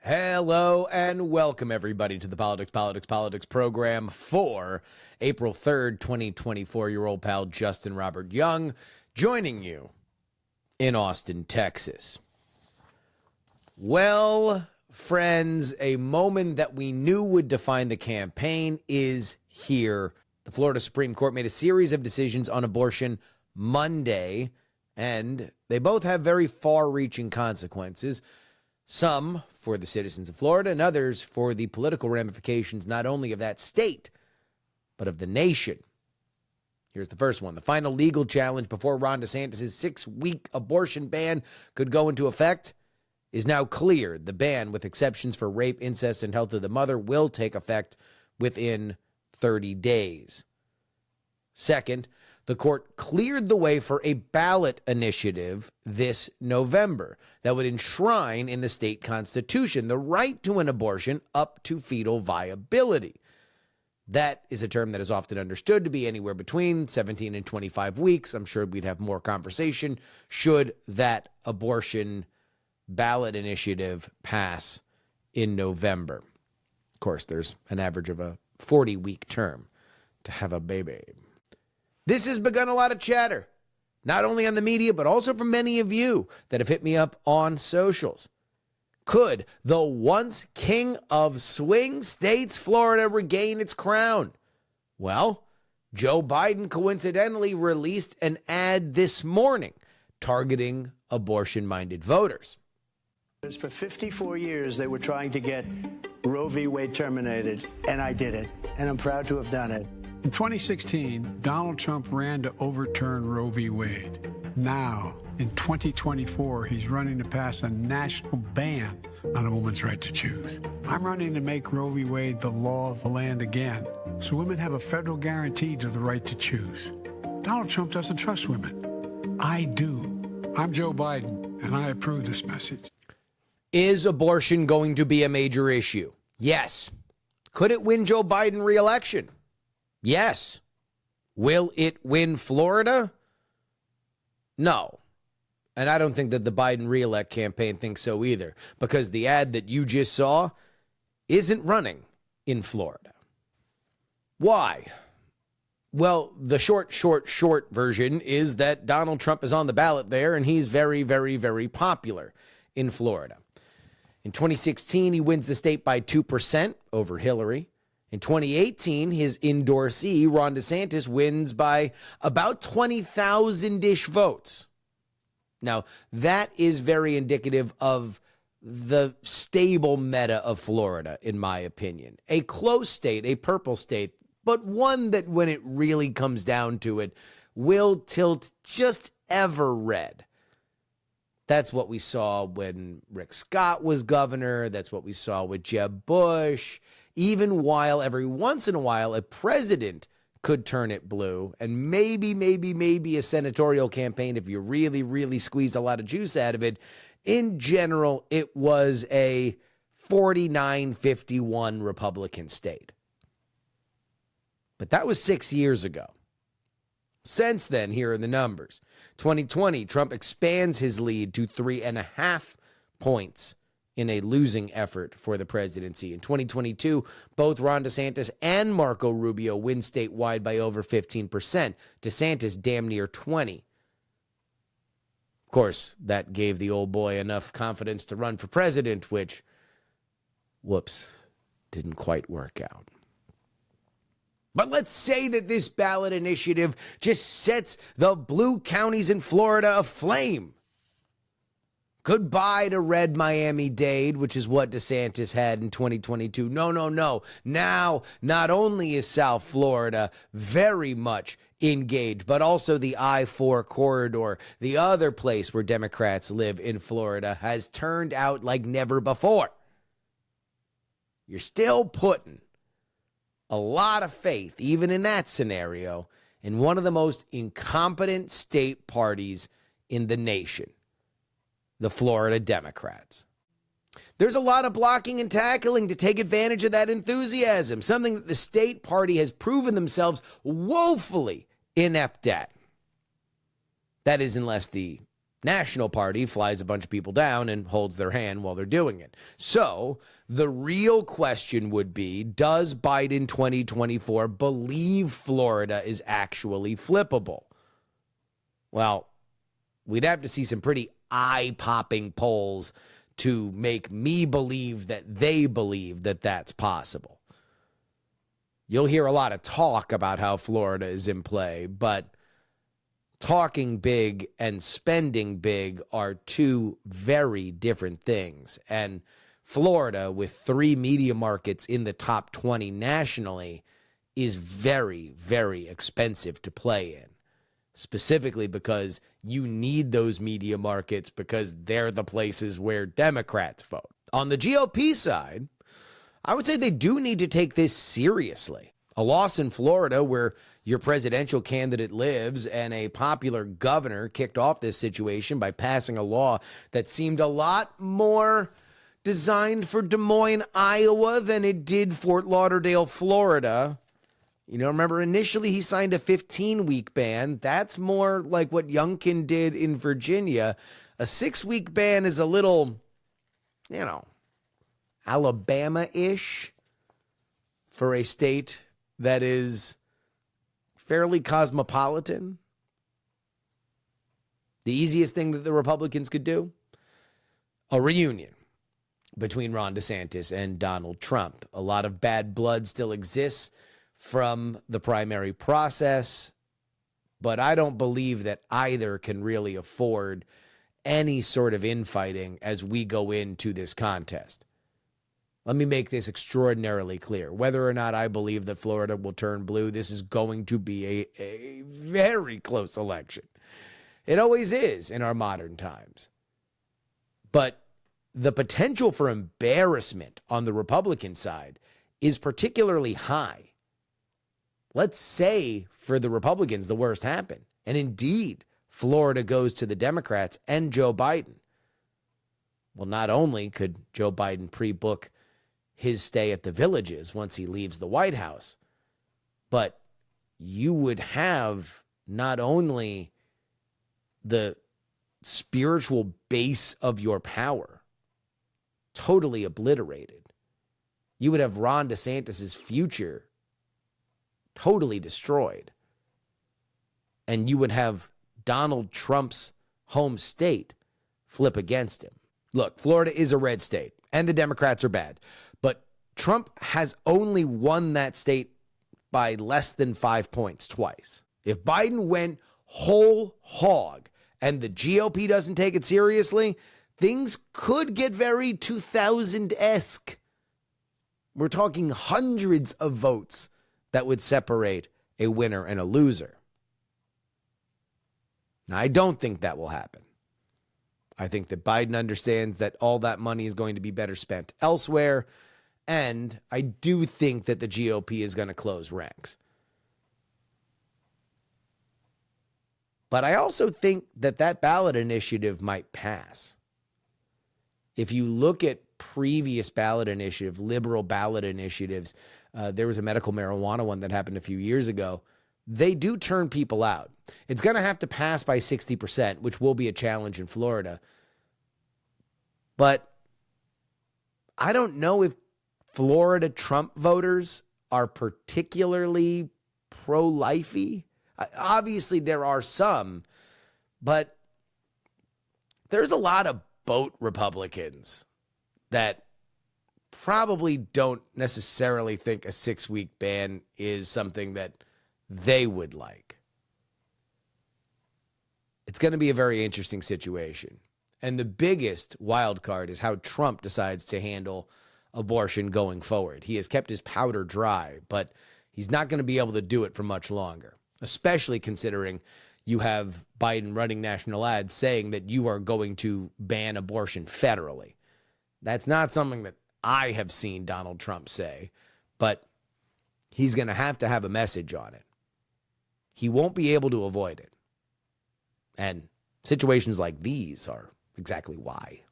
Hello and welcome everybody to the Politics program for April 3rd, 2024. Your old pal Justin Robert Young joining you in Austin, Texas. Well, friends, a moment that we knew would define the campaign is here. The Florida Supreme Court made a series of decisions on abortion Monday, and they both have very far-reaching consequences. Some for the citizens of Florida and others for the political ramifications not only of that state, but of the nation. Here's the first one. The final legal challenge before Ron DeSantis' 6-week abortion ban could go into effect is now cleared. The ban, with exceptions for rape, incest, and health of the mother, will take effect within 30 days. Second, the court cleared the way for a ballot initiative this November that would enshrine in the state constitution the right to an abortion up to fetal viability. That is a term that is often understood to be anywhere between 17 and 25 weeks. I'm sure we'd have more conversation should that abortion ballot initiative pass in November. Of course, there's an average of a 40-week term to have a baby. This has begun a lot of chatter, not only on the media, but also from many of you that have hit me up on socials. Could the once king of swing states, Florida, regain its crown? Well, Joe Biden coincidentally released an ad this morning targeting abortion-minded voters. For 54 years, they were trying to get Roe v. Wade terminated, and I did it, and I'm proud to have done it. In 2016, Donald Trump ran to overturn Roe v. Wade. Now, in 2024, he's running to pass a national ban on a woman's right to choose. I'm running to make Roe v. Wade the law of the land again, so women have a federal guarantee to the right to choose. Donald Trump doesn't trust women. I do. I'm Joe Biden, and I approve this message. Is abortion going to be a major issue? Yes. Could it win Joe Biden re-election? Yes. Will it win Florida? No. And I don't think that the Biden re-elect campaign thinks so either, because the ad that you just saw isn't running in Florida. Why? Well, the short version is that Donald Trump is on the ballot there, and he's very, very, very popular in Florida. In 2016, he wins the state by 2% over Hillary. In 2018, his endorsee, Ron DeSantis, wins by about 20,000-ish votes. Now, that is very indicative of the stable meta of Florida, in my opinion. A close state, a purple state, but one that when it really comes down to it, will tilt just ever red. That's what we saw when Rick Scott was governor. That's what we saw with Jeb Bush. Even while every once in a while a president could turn it blue, and maybe a senatorial campaign if you really, really squeezed a lot of juice out of it, in general, it was a 49-51 Republican state. But that was 6 years ago. Since then, here are the numbers. 2020, Trump expands his lead to 3.5 points in a losing effort for the presidency. In 2022, both Ron DeSantis and Marco Rubio win statewide by over 15%. DeSantis damn near 20%. Of course, that gave the old boy enough confidence to run for president, which, whoops, didn't quite work out. But let's say that this ballot initiative just sets the blue counties in Florida aflame. Goodbye to red Miami-Dade, which is what DeSantis had in 2022. No. Now, not only is South Florida very much engaged, but also the I-4 corridor, the other place where Democrats live in Florida, has turned out like never before. You're still putting a lot of faith, even in that scenario, in one of the most incompetent state parties in the nation, the Florida Democrats. There's a lot of blocking and tackling to take advantage of that enthusiasm, something that the state party has proven themselves woefully inept at. That is, unless the national party flies a bunch of people down and holds their hand while they're doing it. So the real question would be, does Biden 2024 believe Florida is actually flippable? Well, we'd have to see some pretty eye-popping polls to make me believe that they believe that that's possible. You'll hear a lot of talk about how Florida is in play, but talking big and spending big are two very different things. And Florida, with 3 media markets in the top 20 nationally, is very, very expensive to play in. Specifically because you need those media markets because they're the places where Democrats vote. On the GOP side, I would say they do need to take this seriously. A loss in Florida, where your presidential candidate lives, and a popular governor kicked off this situation by passing a law that seemed a lot more designed for Des Moines, Iowa than it did Fort Lauderdale, Florida. You know, remember initially he signed a 15-week ban. That's more like what Youngkin did in Virginia. A 6-week ban is a little, Alabama-ish for a state that is fairly cosmopolitan. The easiest thing that the Republicans could do, a reunion between Ron DeSantis and Donald Trump. A lot of bad blood still exists from the primary process, but I don't believe that either can really afford any sort of infighting as we go into this contest. Let me make this extraordinarily clear. Whether or not I believe that Florida will turn blue, this is going to be a very close election. It always is in our modern times. But the potential for embarrassment on the Republican side is particularly high. Let's say for the Republicans, the worst happened. And indeed, Florida goes to the Democrats and Joe Biden. Well, not only could Joe Biden pre-book his stay at the Villages once he leaves the White House, but you would have not only the spiritual base of your power totally obliterated, you would have Ron DeSantis' future totally destroyed, and you would have Donald Trump's home state flip against him. Look, Florida is a red state, and the Democrats are bad. But Trump has only won that state by less than 5 points twice. If Biden went whole hog and the GOP doesn't take it seriously, things could get very 2000-esque. We're talking hundreds of votes that would separate a winner and a loser. Now, I don't think that will happen. I think that Biden understands that all that money is going to be better spent elsewhere. And I do think that the GOP is going to close ranks. But I also think that that ballot initiative might pass. If you look at previous ballot initiative, liberal ballot initiatives, there was a medical marijuana one that happened a few years ago. They do turn people out. It's going to have to pass by 60%, which will be a challenge in Florida. But I don't know if Florida Trump voters are particularly pro-lifey. Obviously, there are some, but there's a lot of boat Republicans that probably don't necessarily think a 6-week ban is something that they would like. It's going to be a very interesting situation. And the biggest wild card is how Trump decides to handle abortion going forward. He has kept his powder dry, but he's not going to be able to do it for much longer, especially considering you have Biden running national ads saying that you are going to ban abortion federally. That's not something that I have seen Donald Trump say, but he's going to have a message on it. He won't be able to avoid it. And situations like these are exactly why.